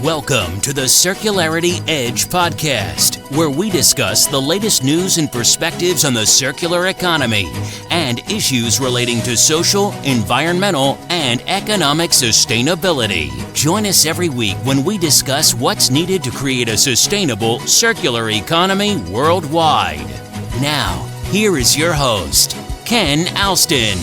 Welcome to the Circularity Edge podcast, where we discuss the latest news and perspectives on the circular economy and issues relating to social, environmental, and economic sustainability. Join us every week when we discuss what's needed to create a sustainable circular economy worldwide. Now, here is your host, Ken Alston.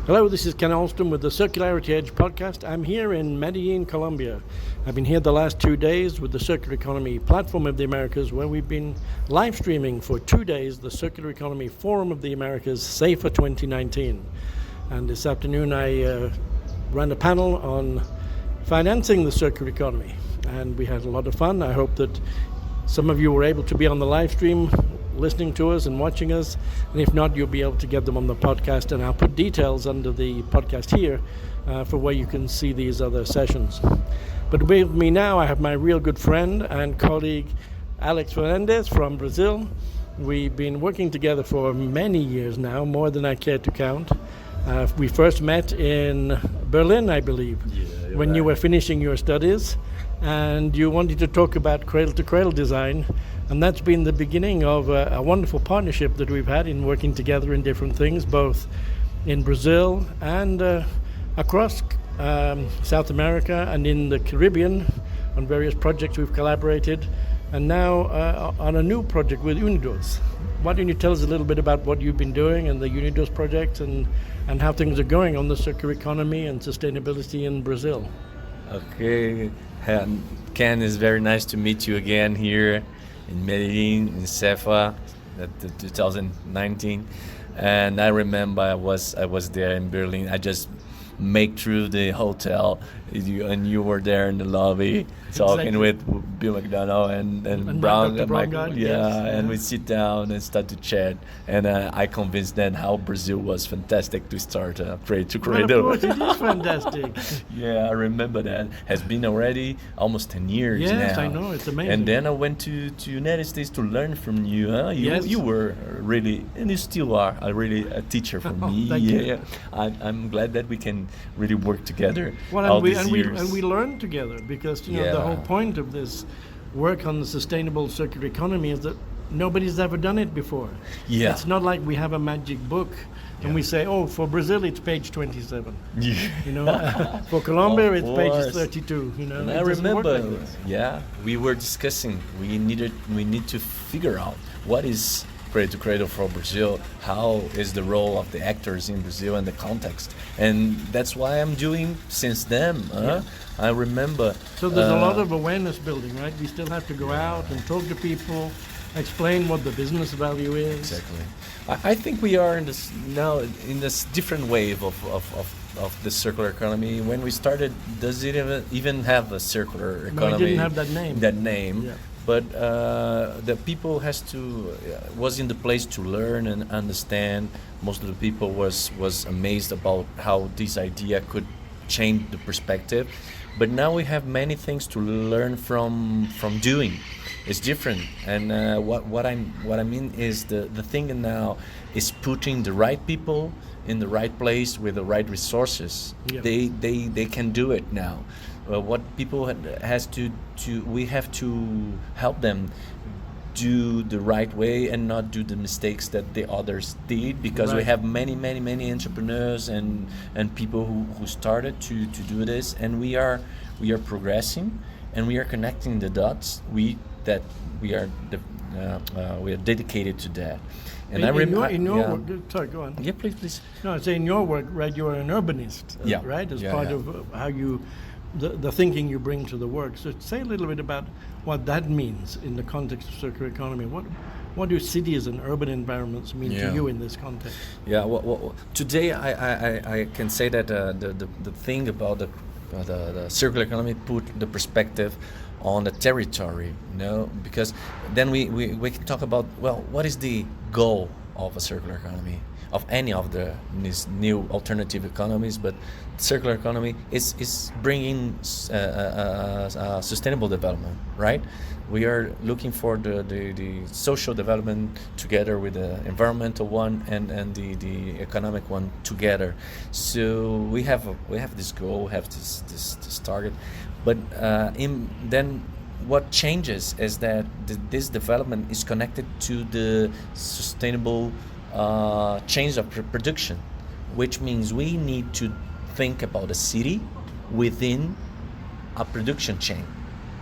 Hello, this is Ken Alston with the Circularity Edge podcast. I'm here in Medellin, Colombia. I've been here the last 2 days with the Circular Economy Platform of the Americas, where we've been live streaming for 2 days the Circular Economy Forum of the Americas, SAFER 2019. And this afternoon I ran a panel on financing the circular economy, and we had a lot of fun. I hope that some of you were able to be on the live stream listening to us and watching us, and if not, you'll be able to get them on the podcast, and I'll put details under the podcast here for where you can see these other sessions. But with me now, I have my real good friend and colleague, Alex Fernandez from Brazil. We've been working together for many years now, more than I care to count. We first met in Berlin, I believe, when you were finishing your studies, and you wanted to talk about cradle-to-cradle design. And that's been the beginning of a wonderful partnership that we've had in working together in different things, both in Brazil and across South America and in the Caribbean on various projects we've collaborated, and now on a new project with Unidos. Why don't you tell us a little bit about what you've been doing and the Unidos project and how things are going on the circular economy and sustainability in Brazil? Okay, Ken, it's very nice to meet you again here in Medellin, in CEFA, the 2019, and I remember I was there in Berlin. I just make through the hotel, and you were there in the lobby talking with Bill McDonough and Brown and Michael. And we sit down and start to chat, and I convinced them how Brazil was fantastic to start Cradle to Cradle. Well, of course, it is fantastic. Yeah, I remember that. Has been already almost 10 years now. Yes, I know, it's amazing. And then I went to United States to learn from you. Huh? You were really, and you still are, a teacher for me. Thank you. I'm glad that we can really work together. Well, and we learn together, because the whole point of this work on the sustainable circular economy is that nobody's ever done it before. Yeah. It's not like we have a magic book and we say, for Brazil it's page 27. For Colombia it's page 32. And I remember, we were discussing. We need to figure out what is Cradle to Cradle for Brazil, how is the role of the actors in Brazil and the context, and that's why I'm doing since then. I remember. So there's a lot of awareness building, right? We still have to go out and talk to people, explain what the business value is. Exactly. I think we are in this different wave of the circular economy. When we started, does it even have a circular economy? No, it didn't have that name. Yeah. But the people was in the place to learn and understand. Most of the people was amazed about how this idea could change the perspective. But now we have many things to learn from doing. It's different, and what I mean is the thing now is putting the right people in the right place with the right resources. Yeah. They can do it now. What people we have to help them do the right way and not do the mistakes that the others did, because we have many entrepreneurs and people who started to do this, and we are progressing, and we are connecting the dots. We are dedicated to that. And in your work, sorry, go on. Yeah, please. No, I say in your work, right? You're an urbanist, right? As part of how you, the thinking you bring to the work. So say a little bit about what that means in the context of circular economy. What do cities and urban environments mean to you in this context? Yeah. Well, today I can say that the thing about the circular economy put the perspective on the territory, because then we can talk about, what is the goal of a circular economy? of any of these new alternative economies, but circular economy is bringing sustainable development, right? We are looking for the social development together with the environmental one and the economic one together. So we have this goal, have this target, but then what changes is that this development is connected to the sustainable change of production, which means we need to think about a city within a production chain.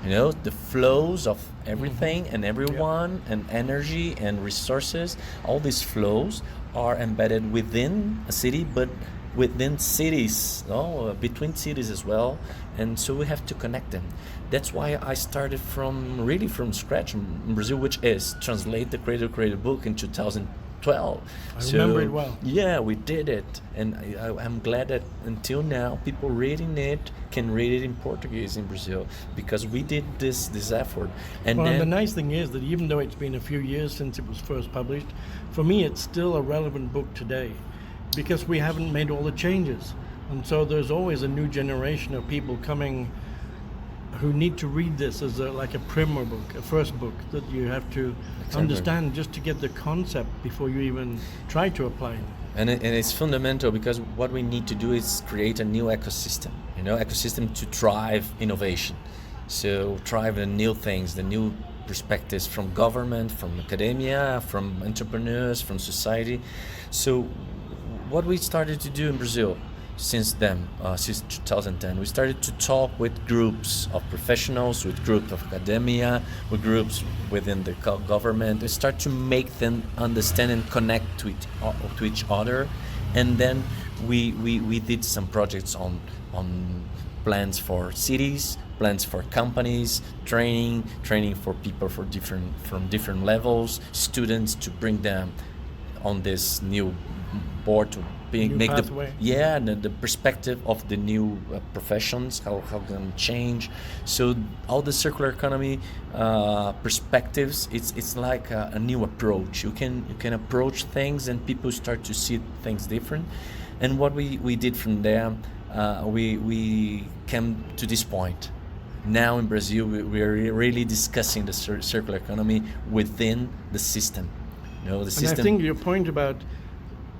The flows of everything and everyone and energy and resources, all these flows are embedded within a city, but within cities, between cities as well. And so we have to connect them. That's why I started from scratch in Brazil, which is translate the Creator book in 2012. I remember it well. Yeah, we did it, and I'm glad that until now people reading it can read it in Portuguese in Brazil, because we did this effort. And the nice thing is that even though it's been a few years since it was first published, for me it's still a relevant book today, because we haven't made all the changes, and so there's always a new generation of people coming who need to read this as like a primer book, a first book that you have to understand just to get the concept before you even try to apply it. And it's fundamental, because what we need to do is create a new ecosystem, ecosystem to drive innovation. So drive the new things, the new perspectives from government, from academia, from entrepreneurs, from society. So what we started to do in Brazil since 2010, we started to talk with groups of professionals, with groups of academia, with groups within the government, and start to make them understand and connect to each other. And then we did some projects on plans for cities, plans for companies, training for people from different levels, students, to bring them on this new board to make the perspective of the new professions, how can change. So all the circular economy perspectives, it's like a new approach. You can approach things and people start to see things different. And what we did from there, we came to this point. Now in Brazil, we are really discussing the circular economy within the system. And I think your point about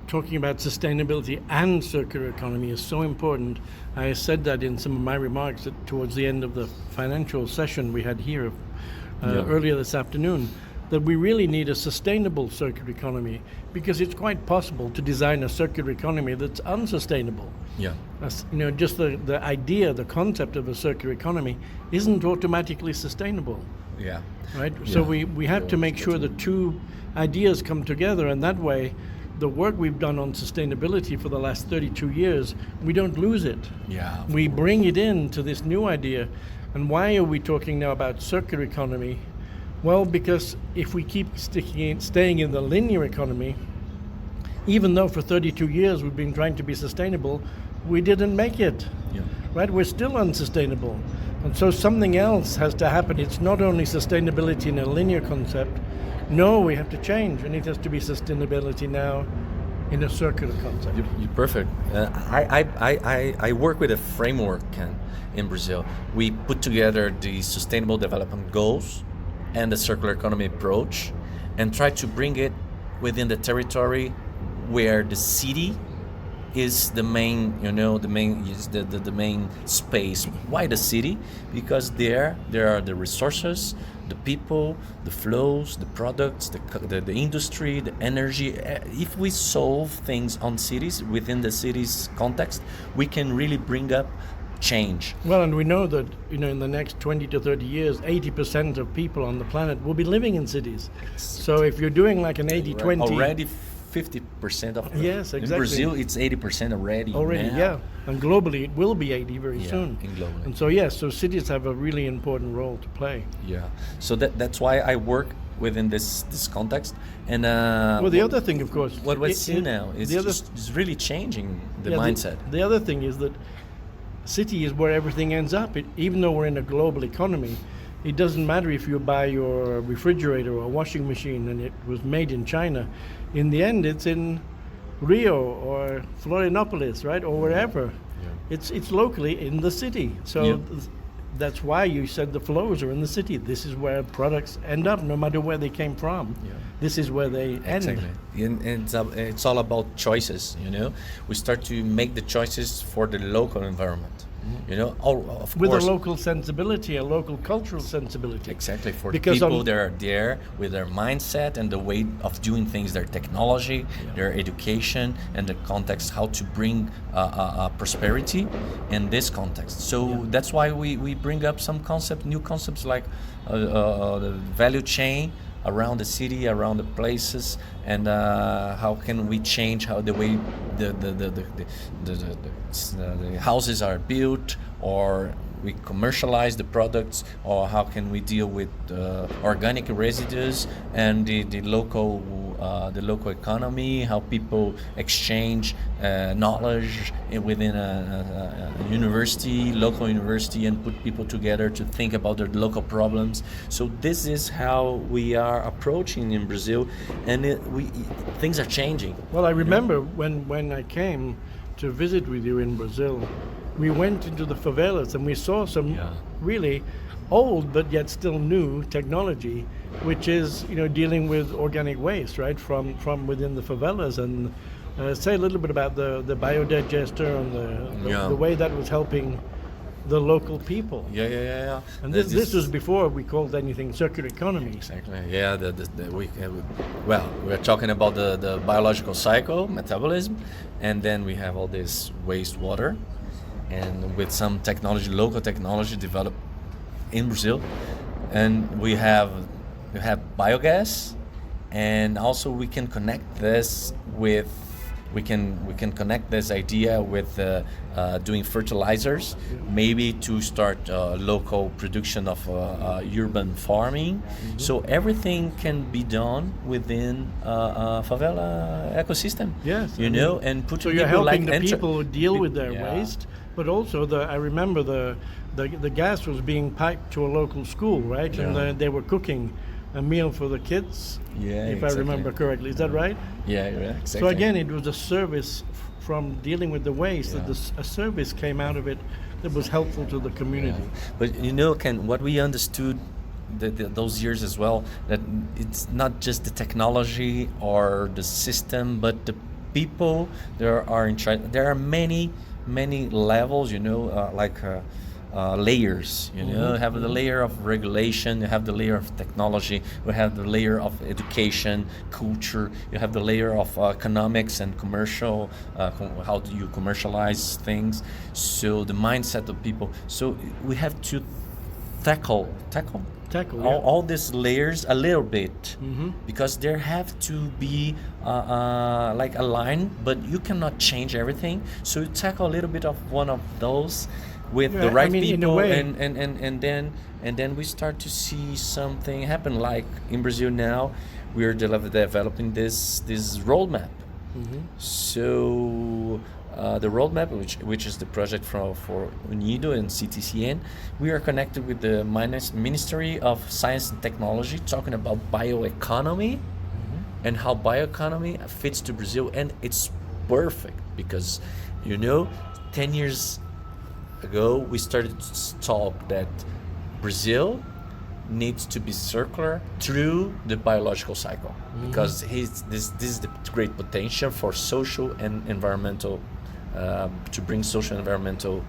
talking about sustainability and circular economy is so important. I said that in some of my remarks towards the end of the financial session we had here earlier this afternoon, that we really need a sustainable circular economy, because it's quite possible to design a circular economy that's unsustainable. Yeah. Just the idea, the concept of a circular economy isn't automatically sustainable. Yeah. Right? Yeah. So we have to make sure the two ideas come together, and that way the work we've done on sustainability for the last 32 years, we don't lose it. Yeah. We bring it into this new idea. And why are we talking now about circular economy? Well, because if we keep staying in the linear economy, even though for 32 years we've been trying to be sustainable, we didn't make it. Yeah. Right? We're still unsustainable. And so something else has to happen. It's not only sustainability in a linear concept. No, we have to change, and it has to be sustainability now in a circular concept. You're perfect. I work with a framework in Brazil. We put together the Sustainable Development Goals and the circular economy approach, and try to bring it within the territory where the city is the main, the main space. Why the city? Because there are the resources, the people, the flows, the products, the industry, the energy. If we solve things on cities, within the city's context, we can really bring up change. Well, and we know that in the next 20 to 30 years, 80% of people on the planet will be living in cities. So if you're doing like an 80-20... Already 50% of yes, exactly. In Brazil, it's 80% already now. Yeah. And globally, it will be 80 very soon. Globally. And so cities have a really important role to play. Yeah. So that's why I work within this context. And the other thing, of course, what we see now is really changing the mindset. The other thing is that city is where everything ends up. Even though we're in a global economy, it doesn't matter if you buy your refrigerator or washing machine and it was made in China. In the end, it's in Rio or Florianopolis, right, or wherever. Yeah. It's locally in the city. So Yeah. that's why you said the flows are in the city. This is where products end up, no matter where they came from. Yeah. This is where they end. Exactly. And it's all about choices, you know. We start to make the choices for the local environment. You know, of With course. a local sensibility, a local cultural sensibility. Exactly, for Because the people that are there with their mindset and the way of doing things, their technology, their education, and the context, how to bring prosperity in this context. So that's why we bring up some new concepts like the value chain around the city, around the places, and how can we change how the way the houses are built, or we commercialize the products, or how can we deal with organic residues and the local economy, how people exchange knowledge within a university, local university, and put people together to think about their local problems. So this is how we are approaching in Brazil, and things are changing. Well, I remember when I came to visit with you in Brazil, we went into the favelas and we saw some really old but yet still new technology, which is dealing with organic waste, right, from within the favelas. And say a little bit about the biodigester and the way that was helping the local people. Yeah. And this was before we called anything circular economy. Exactly. Yeah. We're talking about the biological cycle, metabolism, and then we have all this wastewater, and with some technology, local technology developed in Brazil, and we have biogas, and also we can connect this with. We can connect this idea with doing fertilizers, maybe to start local production of urban farming. Mm-hmm. So everything can be done within a favela ecosystem. Yes, and put. So you're helping the people deal with their waste, but also I remember the gas was being piped to a local school, right? Yeah. And they were cooking a meal for the kids, if I remember correctly. Is that right? Yeah, exactly. So again, it was a service from dealing with the waste, that a service came out of it that was helpful to the community. Yeah. But Ken, what we understood those years as well, that it's not just the technology or the system, but the people there are in charge. There are many levels, layers, You have the layer of regulation, you have the layer of technology, you have the layer of education, culture, you have the layer of economics and commercial, how do you commercialize things, so the mindset of people. So we have to tackle all these layers a little bit, because there have to be like a line, but you cannot change everything. So you tackle a little bit of one of those with the right people, and then we start to see something happen. Like in Brazil now, we are developing this roadmap. So the roadmap, which is the project for UNIDO and CTCN, we are connected with the Ministry of Science and Technology, talking about bioeconomy and how bioeconomy fits to Brazil, and it's perfect because 10 years ago we started to talk that Brazil needs to be circular through the biological cycle, because this is the great potential for social and environmental to bring social and environmental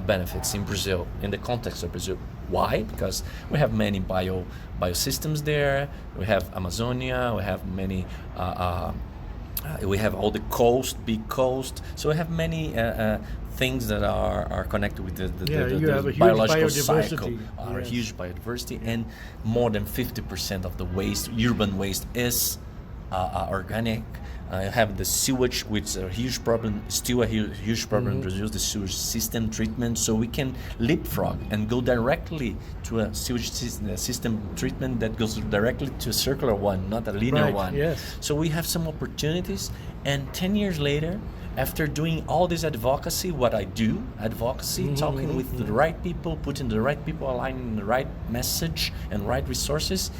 benefits in Brazil, in the context of Brazil. Why? Because we have many biosystems there. We have Amazonia. We have many. We have all the big coast. So we have many things that are connected with the biological cycle. A huge biodiversity, and more than 50% of the urban waste is organic. Have the sewage, which is a huge problem, still a huge problem in Brazil, the sewage system treatment. So we can leapfrog and go directly to a sewage system treatment that goes directly to a circular one, not a linear one. Yes. So we have some opportunities, and 10 years later, after doing all this advocacy, talking with the right people, putting the right people, aligning the right message and right resources,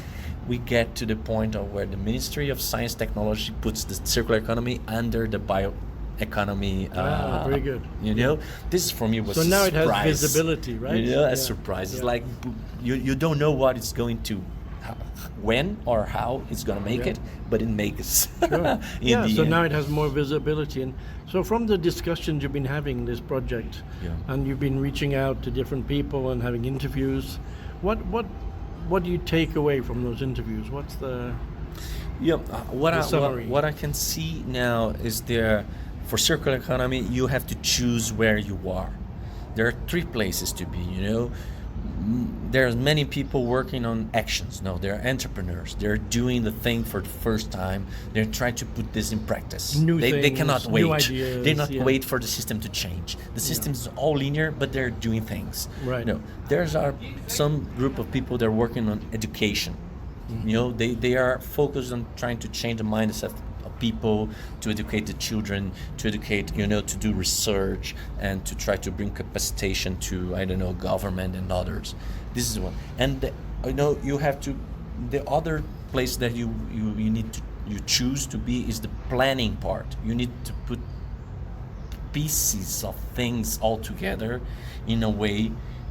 we get to the point of where the Ministry of Science Technology puts the circular economy under the bioeconomy. Very good. You know, this for me was so a now surprise. It has visibility, right? You know, a surprise. It's like you don't know what it's going to, when or how it's going to make it, but it makes. Sure. Yeah. So end. now it has more visibility, and so from the discussions you've been having in this project, and you've been reaching out to different people and having interviews, what do you take away from those interviews? What's the summary? What I can see now is for circular economy, you have to choose where you are. There are 3 places to be, you know. There's many people working on actions. No, they're entrepreneurs. They're doing the thing for the first time. They're trying to put this in practice. They cannot wait. New ideas, they not wait for the system to change. The system is all linear, but they're doing things. Right. You know, there's some group of people that are working on education. You know, they are focused on trying to change the mindset of people, to educate the children, to educate, you know, to do research and to try to bring capacitation to, I don't know, government and others. This is one. And you know, you have to, the other place that you need to, you choose to be is the planning part. You need to put pieces of things all together in a way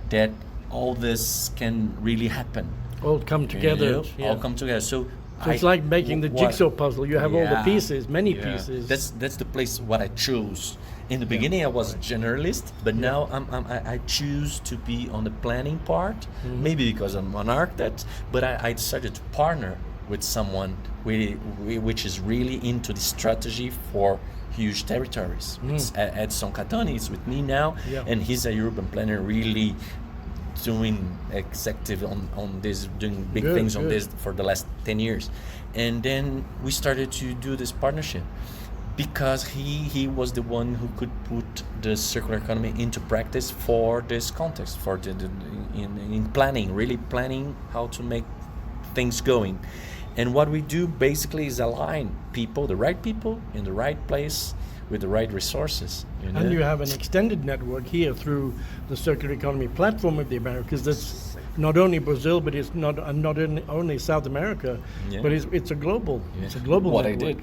that all this can really happen. All come together. You know? All come together. So it's like making the jigsaw puzzle. You have all the pieces, many pieces. That's the place what I chose. In the beginning, I was a generalist, but now I choose to be on the planning part. Maybe because I'm an architect, but I decided to partner with someone which is really into the strategy for huge territories. Edson Catani is with me now, and he's a urban planner, really doing executive on this, doing big things on this for the last 10 years. And then we started to do this partnership because he was the one who could put the circular economy into practice for this context, for in planning, really planning how to make things going. And what we do basically is align people, the right people in the right place with the right resources. You know? And you have an extended network here through the Circular Economy Platform of the Americas that's not only Brazil, but it's not only South America, but it's a global. It's a global network.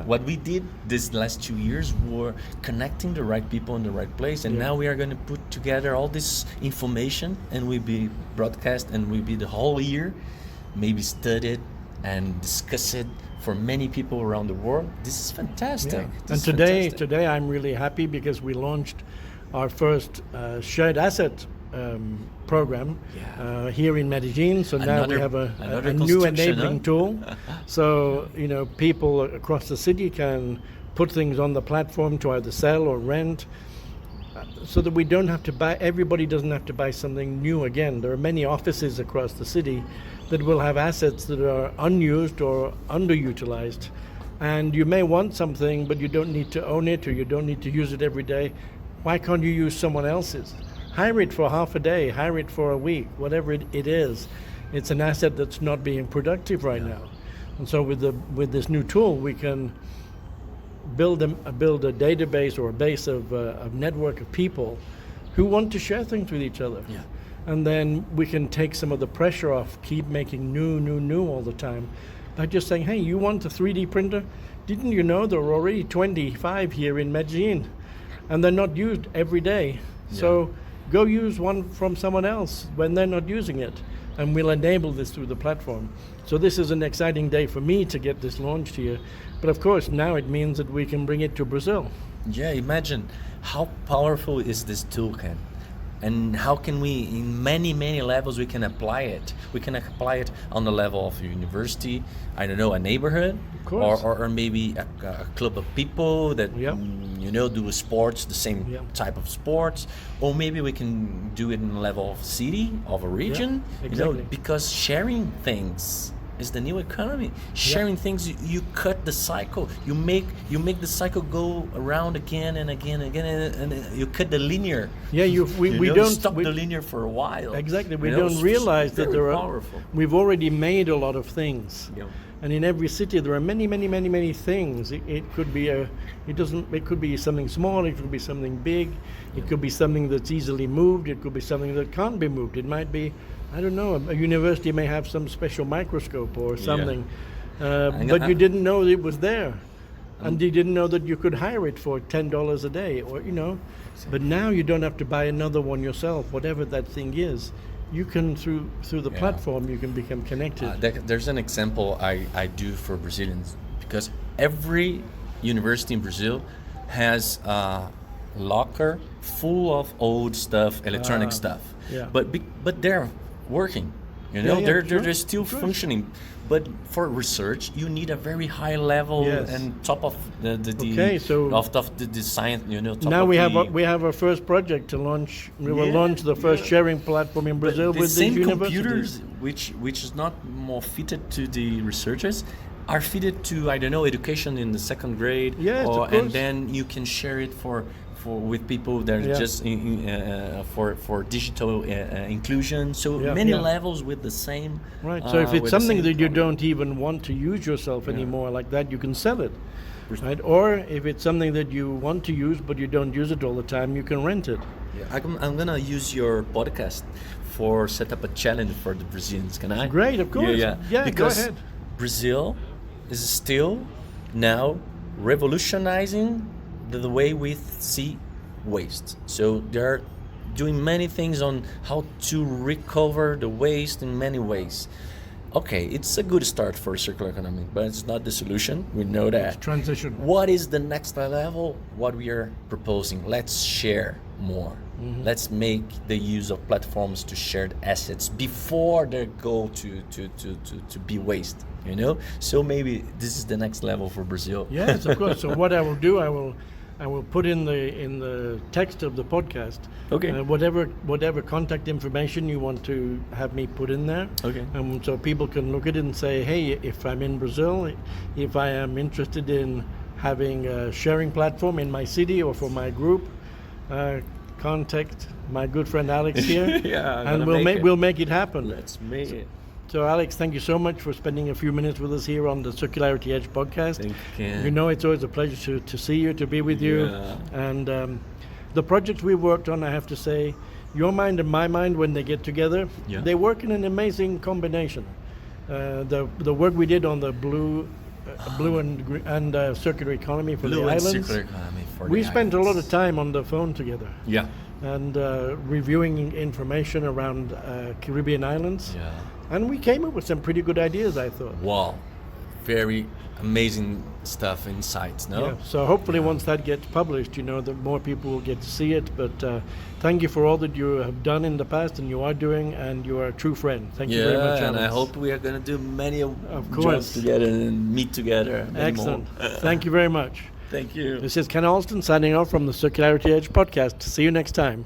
What we did this last 2 years were connecting the right people in the right place, and now we are going to put together all this information, and we be broadcast, and we be the whole year, maybe studied and discuss it for many people around the world. This is fantastic. And today I'm really happy because we launched our first shared asset program here in Medellin. So now we have a new enabling tool. So, you know, people across the city can put things on the platform to either sell or rent, so that we don't have to buy, everybody doesn't have to buy something new again. There are many offices across the city that will have assets that are unused or underutilized. And you may want something, but you don't need to own it or you don't need to use it every day. Why can't you use someone else's? Hire it for half a day, hire it for a week, whatever it is. It's an asset that's not being productive right now. And so with this new tool, we can build a database or a base of a network of people who want to share things with each other. And then we can take some of the pressure off, keep making new all the time, by just saying, hey, you want a 3D printer? Didn't you know there are already 25 here in Medellin? And they're not used every day. So go use one from someone else when they're not using it. And we'll enable this through the platform. So this is an exciting day for me to get this launched here. But of course, now it means that we can bring it to Brazil. Yeah, imagine how powerful is this tool, Ken? And how can we, in many levels, we can apply it. We can apply it on the level of a university, I don't know, a neighborhood, or maybe a club of people that you know, do sports, the same type of sports, or maybe we can do it in the level of city, of a region, you know, because sharing things is the new economy. Sharing things, you cut the cycle. You make the cycle go around again and again and again, and you cut the linear. We don't stop the linear for a while. Exactly. We don't realize that there are. We've already made a lot of things. And in every city there are many things. It could be it could be something small, it could be something big, it could be something that's easily moved, it could be something that can't be moved. It might be I don't know, a university may have some special microscope or something, but you didn't know it was there. And you didn't know that you could hire it for $10 a day, or But now you don't have to buy another one yourself, whatever that thing is. You can through the platform you can become connected. There's an example I do for Brazilians, because every university in Brazil has a locker full of old stuff, electronic stuff. Yeah. But they're working. They're still functioning. But for research, you need a very high level and top of the science. Top now of we have our first project to launch. We will launch the first sharing platform in Brazil with the these same universities. computers, which is not more fitted to the researchers, are fitted to education in the second grade. Yes, of course. And then you can share it with people that are just for digital inclusion. So many levels with the same. Right. So if it's something that you don't even want to use yourself anymore like that, you can sell it. Right. Or if it's something that you want to use but you don't use it all the time, you can rent it. Yeah. I'm gonna use your podcast for set up a challenge for the Brazilians. Can I? Great, of course. Yeah, because go ahead. Brazil is still now revolutionizing the way we see waste. So they're doing many things on how to recover the waste in many ways. Okay, it's a good start for circular economy, but it's not the solution. We know that. It's transition. What is the next level? What we are proposing? Let's share more. Mm-hmm. Let's make the use of platforms to shared assets before they go to be waste. So maybe this is the next level for Brazil. Yes, of course. So what I will do, I will put in the text of the podcast, whatever contact information you want to have me put in there. Okay. So people can look at it and say, hey, if I'm in Brazil, if I am interested in having a sharing platform in my city or for my group, contact my good friend Alex here, and we'll make it happen. Let's make it. So Alex, thank you so much for spending a few minutes with us here on the Circularity Edge podcast. Thank you. It's always a pleasure to see you, to be with you. And the projects we worked on, I have to say, your mind and my mind, when they get together, they work in an amazing combination. The work we did on the blue and circular economy for the islands. Circular economy for we spent a lot of time on the phone together. Yeah. And reviewing information around Caribbean islands. Yeah. And we came up with some pretty good ideas, I thought. Wow. Very amazing stuff, insights, no? Yeah. So hopefully once that gets published, that more people will get to see it. But thank you for all that you have done in the past and you are doing, and you are a true friend. Thank you very much, Alex. And I hope we are going to do many of jobs together and meet together. Excellent. Thank you very much. Thank you. This is Ken Alston signing off from the Circularity Edge podcast. See you next time.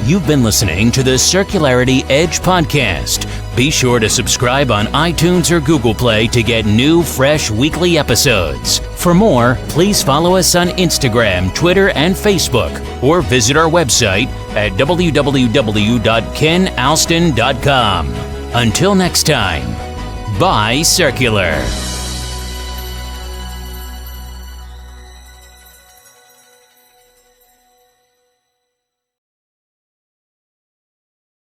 You've been listening to the Circularity Edge podcast. Be sure to subscribe on iTunes or Google Play to get new, fresh weekly episodes. For more, please follow us on Instagram, Twitter, and Facebook, or visit our website at www.kenalston.com. Until next time, buy circular.